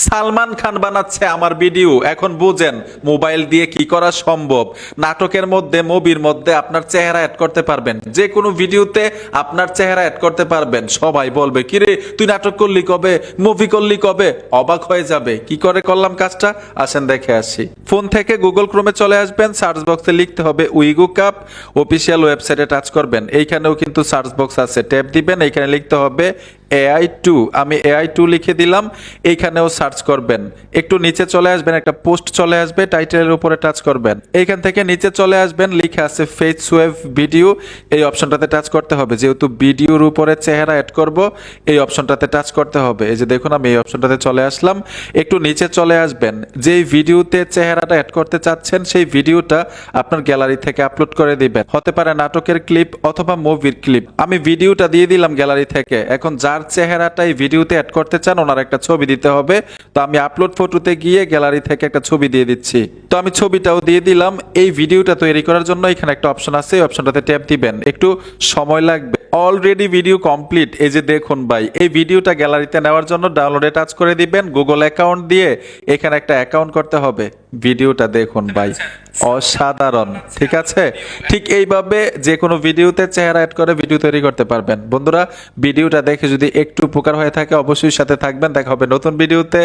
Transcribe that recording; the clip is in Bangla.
সালমান খান বানাচ্ছে আমার ভিডিও। এখন বুঝেন মোবাইল দিয়ে কি করা সম্ভব। নাটকের মধ্যে, মুভির মধ্যে আপনার চেহারা অ্যাড করতে পারবেন, যে কোনো ভিডিওতে আপনার চেহারা অ্যাড করতে পারবেন। সবাই বলবে কিরে তুই নাটক করলি কবে, মুভি করলি কবে, অবাক হয়ে যাবে কি করে করলাম কাজটা। আসেন দেখে আসি। ফোন থেকে গুগল ক্রোমে চলে আসবেন, সার্চ বক্সে লিখতে হবে উইগো কাপ, অফিসিয়াল ওয়েবসাইটে টাচ করবেন। এইখানেও কিন্তু সার্চ বক্স আছে, ট্যাপ দিবেন, এইখানে লিখতে হবে AI2। আমি AI2 লিখে দিলাম, এইখানেও সার্চ করবেন। একটু নিচে চলে আসবেন, একটা পোস্ট চলে আসবে, টাইটেলের উপরে টাচ করবেন। এইখান থেকে নিচে চলে আসবেন, লিখে আছে ফেস ওয়েভ ভিডিও, এই অপশনটাতে টাচ করতে হবে। যেহেতু ভিডিওর উপরে চেহারা অ্যাড করব, এই অপশনটাতে টাচ করতে হবে। এই যে দেখুন আমি এই অপশনটাতে চলে আসলাম। একটু নিচে চলে আসবেন, যেই ভিডিওতে চেহারাটা অ্যাড করতে চাচ্ছেন সেই ভিডিওটা আপনার গ্যালারি থেকে আপলোড করে দিবেন। হতে পারে নাটকের ক্লিপ অথবা মুভির ক্লিপ। আমি ভিডিওটা দিয়ে দিলাম গ্যালারি থেকে। এখন যার চেহারাটা এই ভিডিওতে অ্যাড করতে চান ওনার একটা ছবি দিতে হবে। তো আমি আপলোড ফটোতে গিয়ে গ্যালারি থেকে একটা ছবি দিয়ে দিচ্ছি। তো আমি ছবিটাও দিয়ে দিলাম। এই ভিডিওটা তৈরি করার জন্য এখানে একটা অপশন আছে, এই অপশনটাতে ট্যাপ দিবেন, একটু সময় লাগবে। Already video complete. এই যে দেখুন ভাই, এই ভিডিওটা গ্যালারিতে নেওয়ার জন্য ডাউনলোডে টাচ করে দিবেন। গুগল অ্যাকাউন্ট দিয়ে এখানে একটা অ্যাকাউন্ট করতে হবে। ভিডিওটা দেখুন ভাই, অসাধারণ। ঠিক আছে, ঠিক এইভাবে যে কোনো ভিডিওতে চেহারা অ্যাড করে ভিডিও তৈরি করতে পারবেন। বন্ধুরা, ভিডিওটা দেখে যদি একটু উপকার হয়ে থাকে অবশ্যই সাথে থাকবেন। দেখা হবে নতুন ভিডিওতে।